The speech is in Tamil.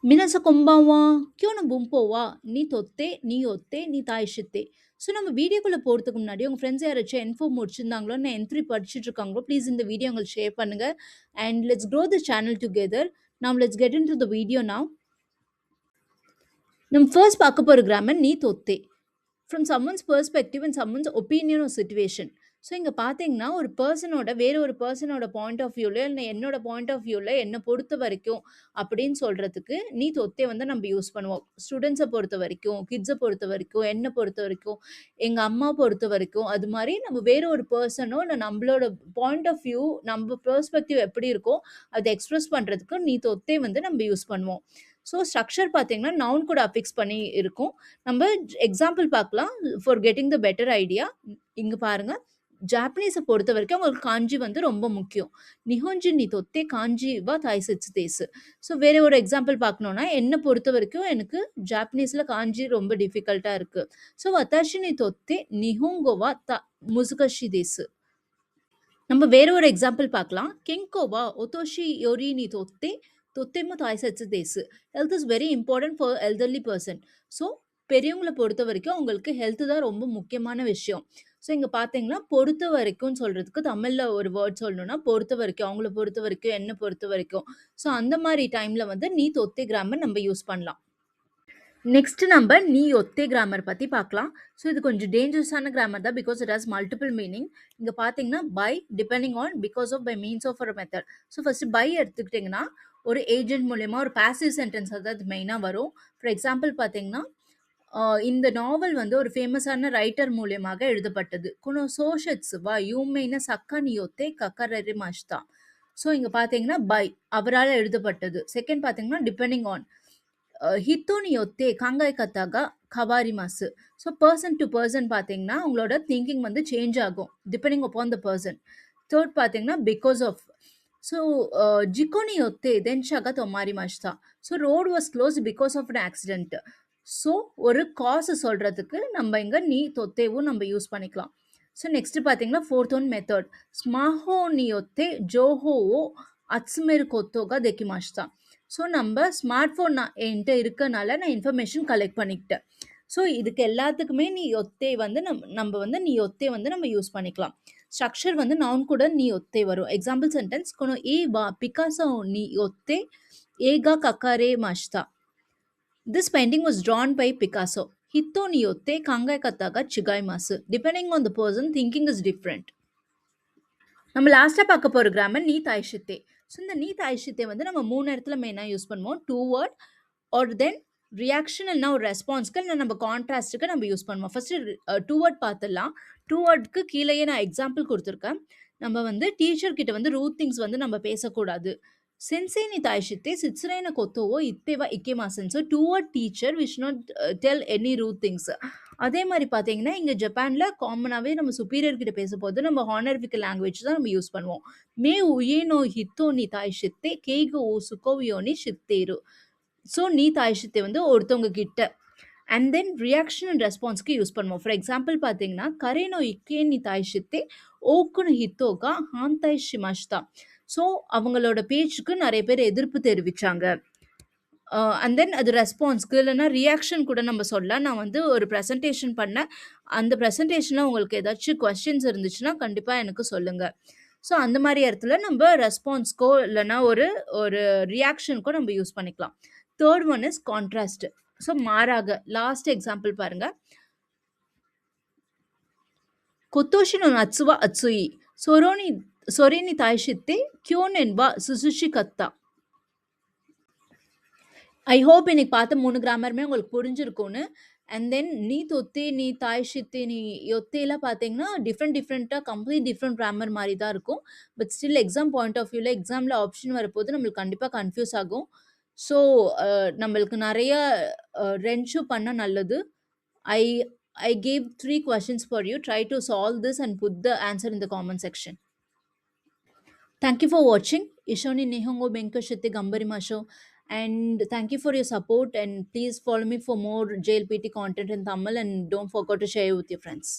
皆さんこんばんは。今日の文法は、நீ தொத்தே, நீ ஒத்தே, நீ தாய் சித்தே. ஸோ நம்ம வீடியோக்குள்ள போறதுக்கு முன்னாடி உங்க ஃப்ரெண்ட்ஸ் யாராச்சும் N4 முடிச்சிருந்தாங்களோ, இல்ல N3 படிச்சுட்டு இருக்காங்களோ, ப்ளீஸ் இந்த வீடியோ உங்களுக்கு ஷேர் பண்ணுங்க. And let's grow the channel together. Now let's get into the video now. நம்ம ஃபர்ஸ்ட் பார்க்க போற கிராமர் நீ தொத்தே. From someone's perspective and someone's opinion or situation. So இங்க பார்த்தீங்கன்னா, ஒரு பெர்சனோட வேற ஒரு பெர்சனோட பாயிண்ட் ஆஃப் வியூல, இல்ல என்னோட பாயிண்ட் ஆஃப் வியூல என்ன பொறுத்த வரைக்கும் அப்படின்னு சொல்றதுக்கு நீ தொத்தே வந்து நம்ம யூஸ் பண்ணுவோம். ஸ்டூடண்ட்ஸ பொறுத்த வரைக்கும், கிட்ஸ பொறுத்த வரைக்கும், என்ன பொறுத்த வரைக்கும், எங்க அம்மா பொறுத்த வரைக்கும், அது மாரி நம்ம வேற ஒரு பெர்சனோ, இல்ல நம்மளோட பாயிண்ட் ஆஃப் வியூ, நம்ம பெர்ஸ்பெக்டிவ் எப்படி இருக்கோ, அத எக்ஸ்பிரஸ் பண்றதுக்கு நீ தொத்தே வந்து நம்ம யூஸ் பண்ணுவோம். ஸோ ஸ்ட்ரக்சர் பார்த்தீங்கன்னா, நவுன் கூட அஃபிக்ஸ் பண்ணி இருக்கும். நம்ம எக்ஸாம்பிள் பார்க்கலாம். For getting the better idea. இங்க பாருங்க. ஜாப்பனீஸ பொறுத்தவரைக்கும் அவங்களுக்கு காஞ்சி வந்து ரொம்ப முக்கியம். "நிஹோன்ஜின் நீ தொத்தே காஞ்சி வா தாய்செட்சு தேசு." ஸோ வேற ஒரு எக்ஸாம்பிள் பார்க்கணும்னா, என்ன பொறுத்தவரைக்கும் எனக்கு ஜாப்பனீஸ்ல காஞ்சி ரொம்ப டிஃபிகல்ட்டா இருக்கு. ஸோ "வத்தாஷி நீ தொத்தே நிஹோங்கோ வா முசுகஷி தேசு." நம்ம வேற ஒரு எக்ஸாம்பிள் பார்க்கலாம். "கென்கோ வா ஒத்தோஷி யோரி நீ தொத்தே தொத்தேமு தாய்செட்சு தேசு." Health is very important for elderly person. So பெரியவங்கள பொறுத்தவரைக்கும் அவங்களுக்கு ஹெல்த் தான் ரொம்ப முக்கியமான விஷயம். ஸோ இங்க பார்த்தீங்கன்னா, பொறுத்த வரைக்கும்னு சொல்றதுக்கு தமிழ்ல ஒரு வேர்ட் சொல்லணும்னா, பொறுத்த வரைக்கும், அவங்கள பொறுத்த வரைக்கும், என்ன பொறுத்த வரைக்கும். ஸோ அந்த மாரி டைம்ல வந்து நீ தொத்தே கிராமர் நம்ம யூஸ் பண்ணலாம். நெக்ஸ்ட் நம்ம நீ ஒத்தே கிராமர் பத்தி பார்க்கலாம். ஸோ இது கொஞ்சம் டேஞ்சரஸான கிராமர் தான். Because it has multiple meaning. இங்க பார்த்தீங்கன்னா, by depending on, because of, by means of ஒரு மெத்தட். ஸோ ஃபர்ஸ்ட் பை எடுத்துக்கிட்டிங்கன்னா, ஒரு ஏஜென்ட் மூலியமா ஒரு பாசிவ் சென்டென்ஸ் அது மெயினா வரும். ஃபார் எக்ஸாம்பிள் பார்த்தீங்கன்னா, இந்த நாவல் வந்து ஒரு ஃபேமஸான ரைட்டர் மூலியமாக எழுதப்பட்டது. "குனோ சோஷட்ஸ் வா யூமெய்ன சக்கா நீ ஒத்தே கக்கரரி மாஷ்தா." ஸோ இங்க பார்த்தீங்கன்னா, பை அவரால எழுதப்பட்டது. செகண்ட் பார்த்தீங்கன்னா, டிபெண்டிங் ஆன். "ஹித்தோ நீ ஒத்தே காங்காய் கத்தாகா கவாரிமாசு." ஸோ பெர்சன் டு பெர்சன் பார்த்தீங்கன்னா, உங்களோட திங்கிங் வந்து சேஞ்ச் ஆகும். Depending upon the person. Third பார்த்தீங்கன்னா, பிகாஸ் ஆஃப். ஸோ "ஜிக்கோ நீ ஒத்தே தென்ஷாகா தொமாரிமாஷ்தா." So road was closed because of an accident. So ஒரு காசு சொல்றதுக்கு நம்ம இங்க நீ தொத்தேவும் நம்ம யூஸ் பண்ணிக்கலாம். ஸோ நெக்ஸ்ட் பார்த்தீங்கன்னா, ஃபோர்த் ஒன் மெத்தட். "ஸ்மாஹோ நீ ஒத்தே ஜோஹோ ஓ அட்சுமெரு கொத்தோகா தெக்கிமாஷ்தா." ஸோ நம்ம ஸ்மார்ட் ஃபோன் என்கிட்ட இருக்கனால நான் இன்ஃபர்மேஷன் கலெக்ட் பண்ணிக்கிட்டேன். ஸோ இதுக்கு எல்லாத்துக்குமே நீ ஒத்தே வந்து நம்ம வந்து நீ ஒத்தே வந்து நம்ம யூஸ் பண்ணிக்கலாம். ஸ்ட்ரக்சர் வந்து நவுன் கூட நீ ஒத்தே வரும். எக்ஸாம்பிள் சென்டென்ஸ் "கொனோ ஏ வா பிகாசோ நீ ஒத்தே ஏகா கக்காரே மாஷ்தா." This painting was drawn by Picasso. "Hitto ni yotte kangai kataga chigaimasu." Depending on the person, thinking is different. நம்ம லாஸ்டா பார்க்க போற கிராமர் நீ தாய்ஷித்தே. ஸோ இந்த நீ தாய்ஷித்தே வந்து நம்ம 3 இடத்துல மெயினா யூஸ் பண்ணுவோம். டூ வேர்ட் ஆர் தென் ரியாக்ஷன் இல்லைனா ஒரு ரெஸ்பான்ஸ்க்கு இல்லை நம்ம கான்ட்ராஸ்ட்டுக்கு நம்ம யூஸ் பண்ணுவோம். ஃபர்ஸ்ட்டு டூ வேர்ட் பார்த்துடலாம். டூ வேர்ட்க்கு கீழேயே நான் எக்ஸாம்பிள் கொடுத்துருக்கேன். நம்ம வந்து டீச்சர் கிட்ட வந்து ரூட் திங்ஸ் வந்து நம்ம பேசக்கூடாது. "சென்சே நீ தாய்ஷித்தே சிட்சுரைன கொத்தோவோ இத்தேவா இக்கேமாசன்." So to word teacher we should not tell any rude things. அதே மாதிரி பார்த்தீங்கன்னா, இங்க ஜப்பான்ல காமனாவே நம்ம சுப்பீரியர் கிட்ட பேசும்போது நம்ம ஹானரிஃபிக் லாங்குவேஜ் தான் நம்ம யூஸ் பண்ணுவோம். "மே உயே நோ ஹித்தோ நீ தாய்ஷித்தே கெய்கோ ஓ சுகோவியோ நீ ஷித்தேரு." ஸோ நீ தாய்ஷித்தே வந்து ஒருத்தவங்க கிட்ட. அண்ட் தென் ரியாக்ஷன் அண்ட் ரெஸ்பான்ஸ்க்கு யூஸ் பண்ணுவோம். ஃபார் எக்ஸாம்பிள் பார்த்தீங்கன்னா, "கரேனோ இக்கே நீ தாய்ஷித்தே ஓக்குனு ஹித்தோகா ஹாந்தாய் ஷிமாஷ்தா." ஸோ அவங்களோட பேச்சுக்கு நிறைய பேர் எதிர்ப்பு தெரிவிச்சாங்க. அண்ட் தென் அது ரெஸ்பான்ஸ்க்கு இல்லைனா ரியாக்ஷன் கூட நம்ம சொல்லலாம். நான் வந்து ஒரு ப்ரெசன்டேஷன் பண்ணேன். அந்த ப்ரெசன்டேஷனில் உங்களுக்கு ஏதாச்சும் கொஸ்டின்ஸ் இருந்துச்சுன்னா கண்டிப்பாக எனக்கு சொல்லுங்க. ஸோ அந்த மாதிரி இடத்துல நம்ம ரெஸ்பான்ஸ்க்கோ இல்லைனா ஒரு ஒரு ரியாக்ஷனுக்கோ நம்ம யூஸ் பண்ணிக்கலாம். Third one is contrast. So மாறாக. லாஸ்ட் எக்ஸாம்பிள் பாருங்க. "கொத்தோஷி நோ நட்சுவா அட்சுயி சொரி நீ தாய்ஷித்தே கியோனென் வா சுசுஷி கத்தா." ஐ ஹோப் இன்னைக்கு பார்த்த 3 கிராமருமே உங்களுக்கு புரிஞ்சிருக்கும்னு. அண்ட் தென் நீ தொத்தே, நீ தாய்ஷித்தே, நீ யொத்தேலாம் பார்த்தீங்கன்னா, டிஃப்ரெண்ட்டா கம்ப்ளீட் டிஃப்ரெண்ட் கிராமர் மாரி தான் இருக்கும். But still exam point of வியூல எக்ஸாம்ல ஆப்ஷன் வரப்போது நம்மளுக்கு கண்டிப்பா கன்ஃப்யூஸ் ஆகும். ஸோ நம்மளுக்கு நெறைய ரென்ஷூ பண்ணா நல்லது. ஐ I gave 3 questions for you. Try to solve this and put the answer in the comment section. Thank you for watching. Ishoni Nihongo Benko Shitte Gambarimasho. And thank you for your support. And please follow me for more JLPT content in Tamil. And don't forget to share with your friends.